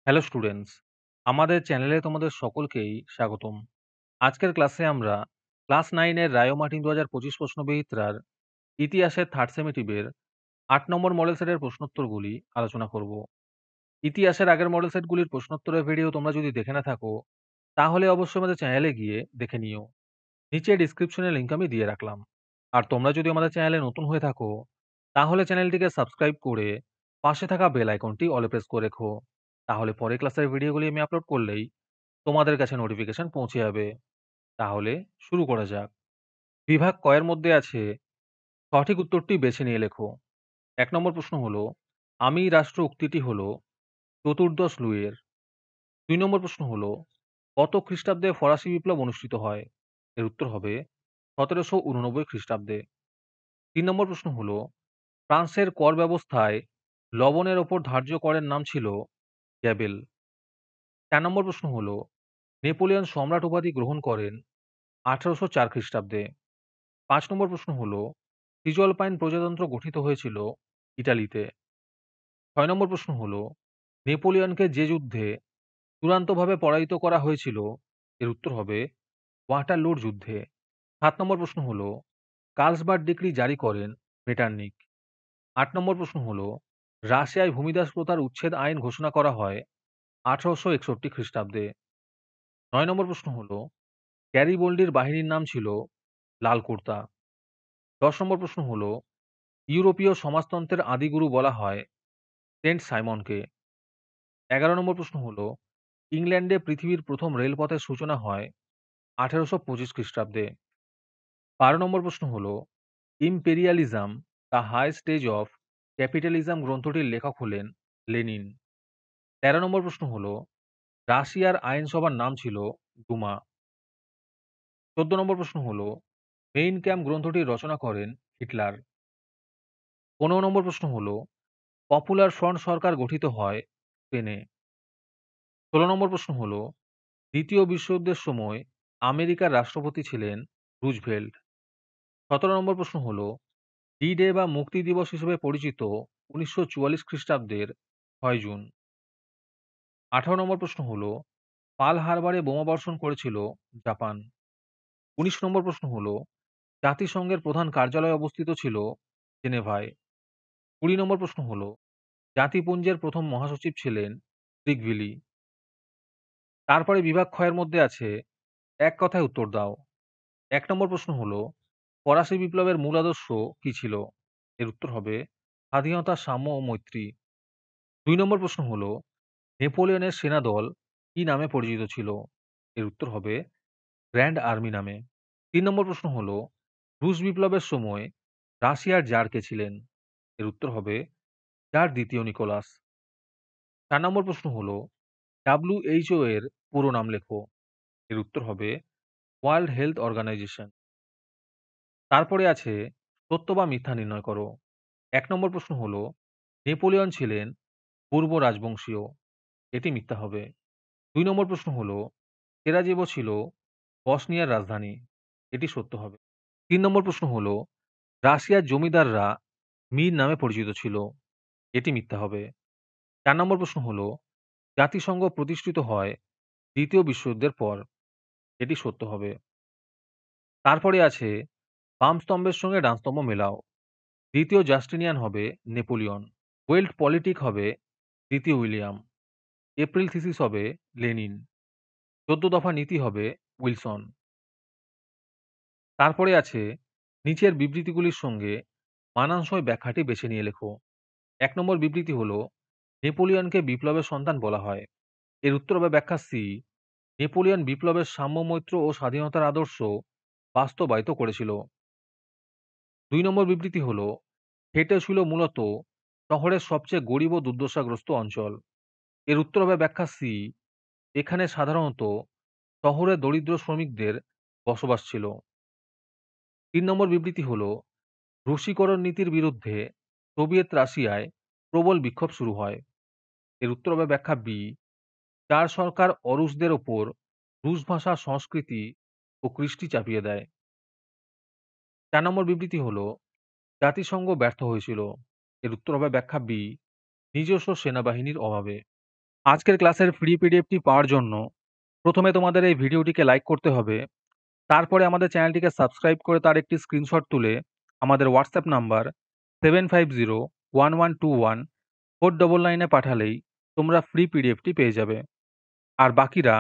Hello students, আমাদের চ্যানেলে তোমাদের সকলকেই স্বাগতম। আজকের ক্লাসে আমরা ক্লাস 9 এর রায়োমার্টিন 2025 প্রশ্নবিচিত্রার ইতিহাসের থার্ড সেমেটিভের 8 নম্বর মডেল সেটের প্রশ্নোত্তরগুলি আলোচনা করব। ইতিহাসের আগের মডেল সেটগুলির প্রশ্নোত্তরের ভিডিও তোমরা যদি দেখে না থাকো, তাহলে অবশ্যই আমাদের চ্যানেলে গিয়ে দেখে নিও। নিচে ডিসক্রিপশনে লিংক আমি দিয়ে রাখলাম। আর তোমরা যদি আমাদের চ্যানেলে নতুন হয়ে থাকো, তাহলে চ্যানেলটিকে সাবস্ক্রাইব করে পাশে থাকা বেল আইকনটি অলে প্রেস করে রেখো। তাহলে পরে ক্লাসের ভিডিওগুলি আমি আপলোড করলেই তোমাদের কাছে নোটিফিকেশন পৌঁছে যাবে। তাহলে শুরু করা যাক। বিভাগ ক এর মধ্যে আছে সঠিক উত্তরটি বেছে নিয়ে লেখো। ১ নম্বর প্রশ্ন হলো, আমি রাষ্ট্র উক্তিটি হলো চতুর্দশ লুইয়ের। ২ নম্বর প্রশ্ন হলো, কত খ্রিস্টাব্দে ফরাসি বিপ্লব অনুষ্ঠিত হয়? এর উত্তর হবে ১৭৮৯ খ্রিস্টাব্দে। ৩ নম্বর প্রশ্ন হলো, ফ্রান্সের কর ব্যবস্থায় লবণের ওপর ধার্য করের নাম ছিল গ্যাবেল। ৪ নম্বর প্রশ্ন হলো, নেপোলিয়ন সম্রাট উপাধি গ্রহণ করেন ১৮০৪ খ্রিস্টাব্দে। ৫ নম্বর প্রশ্ন হলো, সিজলপাইন প্রজাতন্ত্র গঠিত হয়েছিল ইটালিতে। ৬ নম্বর প্রশ্ন হলো, নেপোলিয়নকে যে যুদ্ধে চূড়ান্তভাবে পরাজিত করা হয়েছিল? এর উত্তর হবে ওয়াটারলুর যুদ্ধে। ৭ নম্বর প্রশ্ন হলো, কার্লসবার্গ ডিক্রি জারি করেন মেটার্নিখ। ৮ নম্বর প্রশ্ন হলো, রাশিয়ায় ভূমিদাস প্রথার উচ্ছেদ আইন ঘোষণা করা হয় ১৮৬১ খ্রিস্টাব্দে। ৯ নম্বর প্রশ্ন হলো, গ্যারিবোল্ডির বাহিনীর নাম ছিল লাল কুর্তা। ১০ নম্বর প্রশ্ন হলো, ইউরোপীয় সমাজতন্ত্রের আদিগুরু বলা হয় সেন্ট সাইমনকে। ১১ নম্বর প্রশ্ন হলো, ইংল্যান্ডে পৃথিবীর প্রথম রেলপথের সূচনা হয় ১৮২৫ খ্রিস্টাব্দে। ১২ নম্বর প্রশ্ন হলো, imperialism the high stage of capitalism গ্রন্থটির লেখক হলেন লেনিন। ১৩ নম্বর প্রশ্ন হলো, রাশিয়ার আইনসভার নাম ছিল দুমা। ১৪ নম্বর প্রশ্ন হলো, মেইন ক্যাম্প গ্রন্থটি রচনা করেন হিটলার। ১৫ নম্বর প্রশ্ন হলো, পপুলার ফ্রন্ট সরকার গঠিত হয় স্পেনে। ১৬ নম্বর প্রশ্ন হলো, দ্বিতীয় বিশ্বযুদ্ধের সময় আমেরিকার রাষ্ট্রপতি ছিলেন রুজভেল্ট। ১৭ নম্বর প্রশ্ন হলো, ডি ডে বা মুক্তি দিবস হিসেবে পরিচিত ১৯৪৪ খ্রিস্টাব্দের ৬ জুন। ১৮ নম্বর প্রশ্ন হলো, পার্ল হারবারে বোমাবর্ষণ করেছিল জাপান। ১৯ নম্বর প্রশ্ন হলো, জাতিসংঘের প্রধান কার্যালয় অবস্থিত ছিল জেনেভায়। ২০ নম্বর প্রশ্ন হলো, জাতিপুঞ্জের প্রথম মহাসচিব ছিলেন ত্রিগভিলি। তারপরে বিভাগ খ এর মধ্যে আছে এক কথায় উত্তর দাও। ১ নম্বর প্রশ্ন হলো, ফরাসি বিপ্লবের মূল আদর্শ কি ছিল? এর উত্তর হবে স্বাধীনতা, সাম্য ও মৈত্রী। ২ নম্বর প্রশ্ন হলো, নেপোলিয়নের সেনাদল কি নামে পরিচিত ছিল? এর উত্তর হবে গ্র্যান্ড আর্মি নামে। ৩ নম্বর প্রশ্ন হলো, রুশ বিপ্লবের সময় রাশিয়ার জার কে ছিলেন? এর উত্তর হবে জার দ্বিতীয় নিকোলাস। ৪ নম্বর প্রশ্ন হলো, WHO এর পুরো নাম লেখো। এর উত্তর হবে ওয়ার্ল্ড হেলথ অর্গানাইজেশন। তারপরে আছে সত্য বা মিথ্যা নির্ণয় করো। ১ নম্বর প্রশ্ন হলো, নেপোলিয়ন ছিলেন পূর্ব রাজবংশীয়। এটি মিথ্যা হবে। ২ নম্বর প্রশ্ন হলো, সেরাজেভো ছিল বসনিয়ার রাজধানী। এটি সত্য হবে। ৩ নম্বর প্রশ্ন হলো, রাশিয়ার জমিদাররা মীর নামে পরিচিত ছিল। এটি মিথ্যা হবে। ৪ নম্বর প্রশ্ন হলো, জাতিসংঘ প্রতিষ্ঠিত হয় দ্বিতীয় বিশ্বযুদ্ধের পর। এটি সত্য হবে। তারপরে আছে বামস্তম্ভের সঙ্গে ডানস্তম্ভ মেলাও। দ্বিতীয় জাস্টিনিয়ান হবে নেপোলিয়ন। ওয়েল্ড পলিটিক হবে দ্বিতীয় উইলিয়াম। এপ্রিল থিসিস হবে লেনিন। ১৪ দফা নীতি হবে উইলসন। তারপরে আছে নিচের বিবৃতিগুলির সঙ্গে মানানসই ব্যাখ্যাটি বেছে নিয়ে লেখো। ১ নম্বর বিবৃতি হলো, নেপোলিয়নকে বিপ্লবের সন্তান বলা হয়। এর উত্তর হবে ব্যাখ্যা সি। নেপোলিয়ন বিপ্লবের সাম্য, মৈত্র ও স্বাধীনতার আদর্শ বাস্তবায়িত করেছিল। ২ নম্বর বিবৃতি হলো, হেটে ছিল মূলত শহরের সবচেয়ে গরিব ও দুর্দশাগ্রস্ত অঞ্চল। এর উত্তর হবে ব্যাখ্যা সি। এখানে সাধারণত শহরে দরিদ্র শ্রমিকদের বসবাস ছিল। ৩ নম্বর বিবৃতি হলো, রুশীকরণ নীতির বিরুদ্ধে সোভিয়েত রাশিয়ায় প্রবল বিক্ষোভ শুরু হয়। এর উত্তর হবে ব্যাখ্যা বি। চার সরকার অরুশদের ওপর রুশ ভাষা, সংস্কৃতি ও কৃষ্টি চাপিয়ে দেয়। ৪ নম্বর বিবৃতি হলো, জাতিসংঘ ব্যর্থ হয়েছিল। এর উত্তর হবে ব্যাখ্যা বি। নিজস্ব সেনাবাহিনীর অভাবে। আজকের ক্লাসের ফ্রি পিডিএফটি পাওয়ার জন্য প্রথমে তোমাদের এই ভিডিওটিকে লাইক করতে হবে। তারপরে আমাদের চ্যানেলটিকে সাবস্ক্রাইব করে তার একটি স্ক্রিনশট তুলে আমাদের হোয়াটসঅ্যাপ নাম্বার 7501121499 এ পাঠালেই তোমরা ফ্রি পিডিএফটি পেয়ে যাবে। আর বাকিরা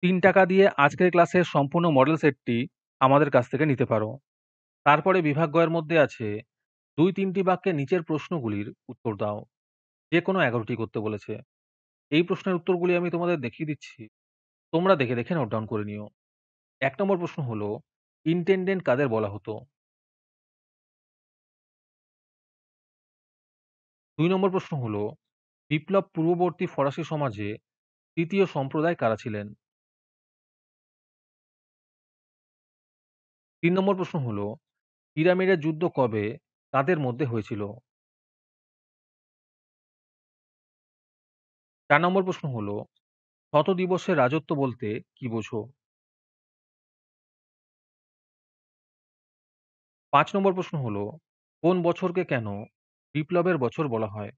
৳৩ দিয়ে আজকের ক্লাসের সম্পূর্ণ মডেল সেটটি আমাদের কাছ থেকে নিতে পারো। তারপরে বিভাগ গ এর মধ্যে আছে ২-৩টি বাক্যে নিচের প্রশ্নগুলির উত্তর দাও। যেকোনো ১১টি করতে বলেছে। এই প্রশ্নের উত্তরগুলি আমি তোমাদের দেখিয়ে দিচ্ছি। তোমরা দেখে, দেখে নোট ডাউন করে নিও। ১ নম্বর প্রশ্ন হলো, ইনটেনডেন্ট কাদের বলা হতো? ২ নম্বর প্রশ্ন হলো, বিপ্লব পূর্ববর্তী ফরাসি সমাজে ৩য় সম্প্রদায় কারা ছিলেন? ৩ নম্বর প্রশ্ন হলো, পিরামিডের যুদ্ধ কবে কাদের মধ্যে হয়েছিল? ৪ নম্বর প্রশ্ন হলো, শত দিবসের রাজত্ব বলতে কি বোঝো? ৫ নম্বর প্রশ্ন হলো, কোন বছরকে কেন বিপ্লবের বছর বলা হয়?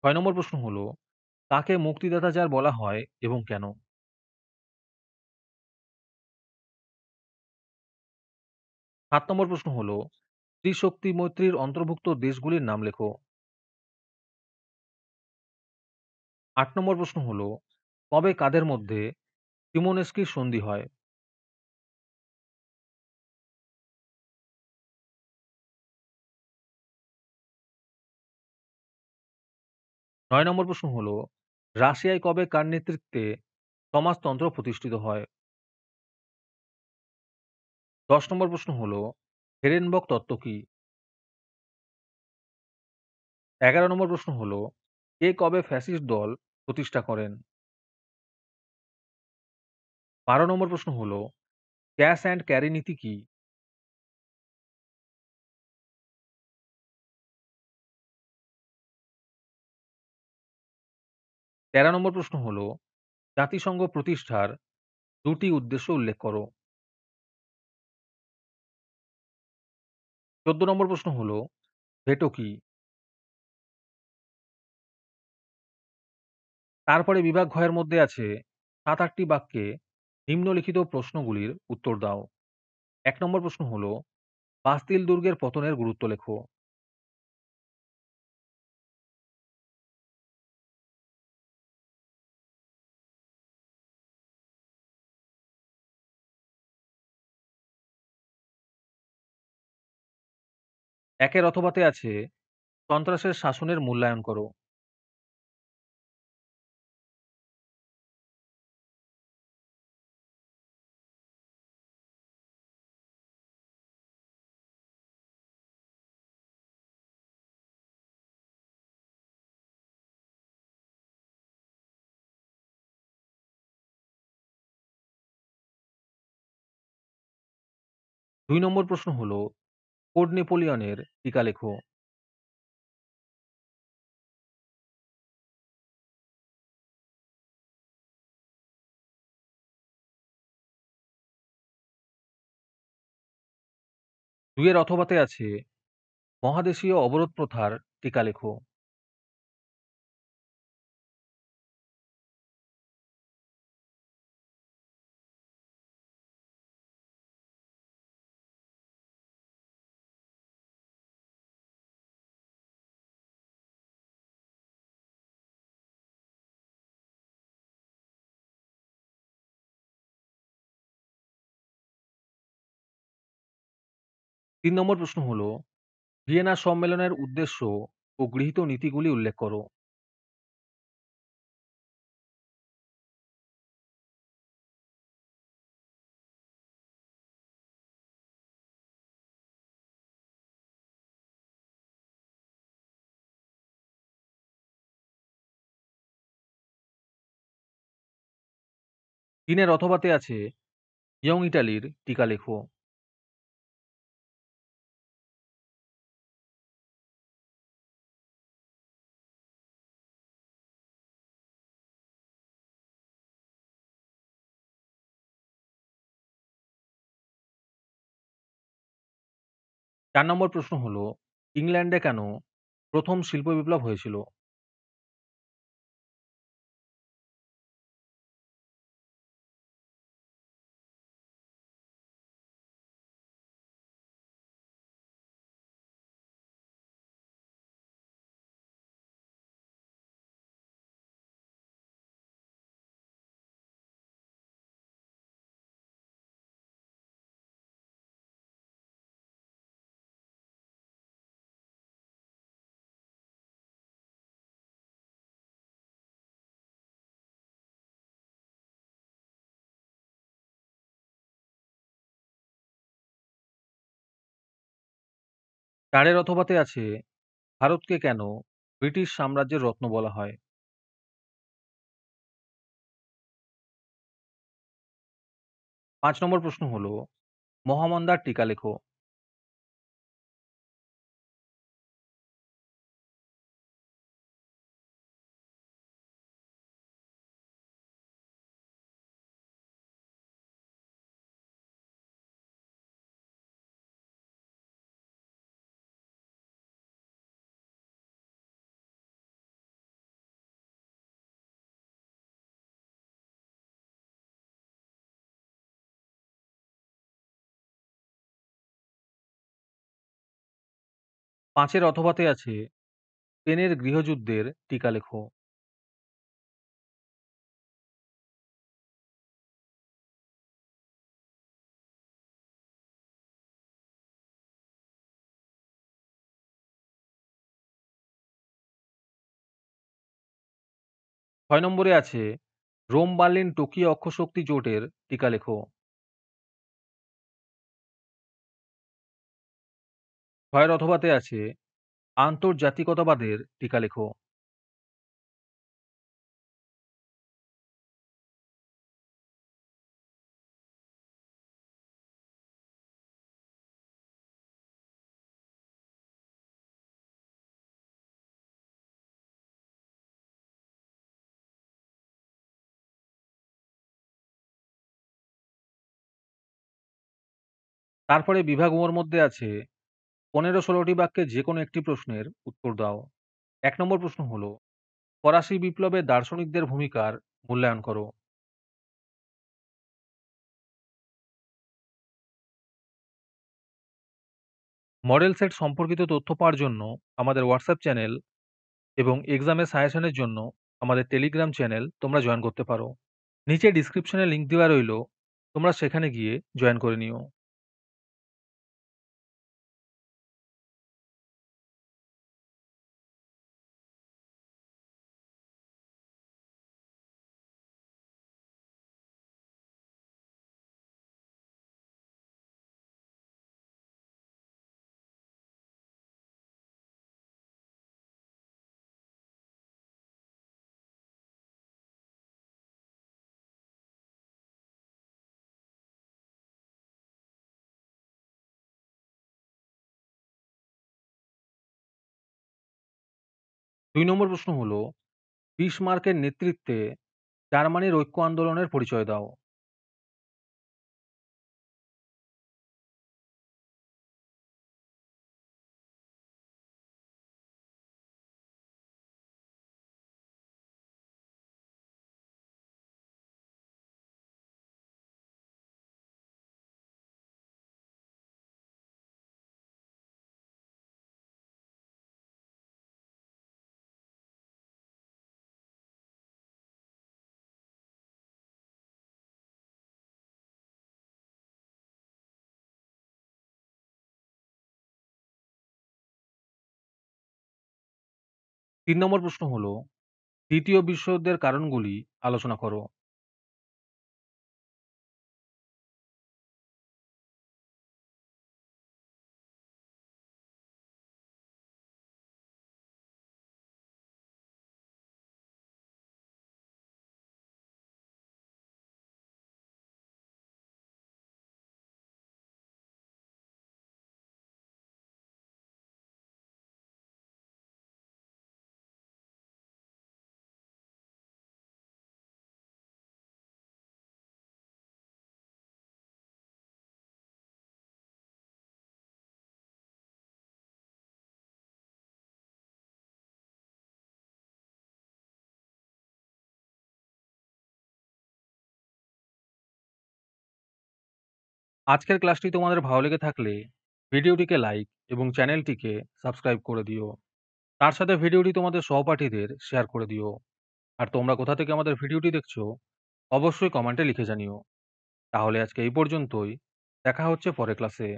৬ নম্বর প্রশ্ন হলো, কাকে মুক্তিদাতা যার বলা হয় এবং কেন? ৭ নম্বর প্রশ্ন হলো, ত্রিশক্তি মৈত্রীর অন্তর্ভুক্ত দেশগুলির নাম লেখো। ৮ নম্বর প্রশ্ন হলো, কবে কাদের মধ্যে তিমোনেস্কির সন্ধি হয়? ৯ নম্বর প্রশ্ন হলো, রাশিয়ায় কবে কার নেতৃত্বে সমাজতন্ত্র প্রতিষ্ঠিত হয়? ১০ নম্বর প্রশ্ন হলো, হেরেনবক তত্ত্ব কি? ১১ নম্বর প্রশ্ন হলো, কে কবে ফ্যাসিস্ট দল প্রতিষ্ঠা করেন? ১২ নম্বর প্রশ্ন হলো, ক্যাশ অ্যান্ড ক্যারি নীতি কি? ১৩ নম্বর প্রশ্ন হলো, জাতিসংঘ প্রতিষ্ঠার ২টি উদ্দেশ্য উল্লেখ করো। ১৪ নম্বর প্রশ্ন হলো, ভেটো কি? তারপরে বিভাগ ঘ এর মধ্যে আছে ৭-৮টি বাক্যে নিম্নলিখিত প্রশ্নগুলির উত্তর দাও। ১ নম্বর প্রশ্ন হলো, বাস্তিল দুর্গের পতনের গুরুত্ব লেখো। ১ এর অথবাতে আছে সন্ত্রাসের শাসনের মূল্যায়ন করো। ২ নম্বর প্রশ্ন হলো, কোড নেপোলিয়নের টিকা লেখো। ২ এর অথবাতে আছে মহাদেশীয় অবরোধ প্রথার টিকা লেখো। তিন নম্বর প্রশ্ন হলো, ভিয়েনা সম্মেলনের উদ্দেশ্য ও গৃহীত নীতিগুলি উল্লেখ করো। তিনের অথবাতে আছে ইয়ং ইটালির টিকা লেখো। ৪ নম্বর প্রশ্ন হলো, ইংল্যান্ডে কেন ১ম শিল্প বিপ্লব হয়েছিল? ৪ এর অথবাতে আছে, ভারতকে কেন ব্রিটিশ সাম্রাজ্যের রত্ন বলা হয়? ৫ নম্বর প্রশ্ন হলো, মহামন্দার টিকা লেখো। ৫ এর অথবাতে আছে, স্পেনের গৃহযুদ্ধের টিকা লেখো। ৬ নম্বরে আছে, রোম বার্লিন টোকিও অক্ষশক্তি জোটের টিকা লেখো। ৬ এর অথবাতে আছে, আন্তর্জাতিকতাবাদের টিকা লেখো। 'তারপরে বিভাগসমূহের মধ্যে আছে, ১৫-১৬টি বাক্যে যেকোনো একটি প্রশ্নের উত্তর দাও। ১ নম্বর প্রশ্ন হলো, ফরাসি বিপ্লবে দার্শনিকদের ভূমিকার মূল্যায়ন করো। মডেল সেট সম্পর্কিত তথ্য পাওয়ার জন্য আমাদের হোয়াটসঅ্যাপ চ্যানেল এবং এক্সামের সাজেশনের জন্য আমাদের টেলিগ্রাম চ্যানেল তোমরা জয়েন করতে পারো। নিচে ডেসক্রিপশনে লিংক দেওয়া রইলো, তোমরা সেখানে গিয়ে জয়েন করে নিও। দুই নম্বর প্রশ্ন হলো, বিসমার্কের নেতৃত্বে জার্মানির ঐক্য আন্দোলনের পরিচয় দাও। তিন নম্বর প্রশ্ন হলো, দ্বিতীয় বিশ্বযুদ্ধের কারণগুলি আলোচনা করো। আজকের ক্লাসটি তোমাদের ভালো লেগে থাকলে ভিডিওটিকে লাইক এবং চ্যানেলটিকে সাবস্ক্রাইব করে দিও। তার সাথে ভিডিওটি তোমাদের সহপাঠীদের শেয়ার করে দিও। আর তোমরা কোথা থেকে আমাদের ভিডিওটি দেখছো অবশ্যই কমেন্টে লিখে জানিও। তাহলে আজকে এই পর্যন্তই। দেখা হচ্ছে পরের ক্লাসে।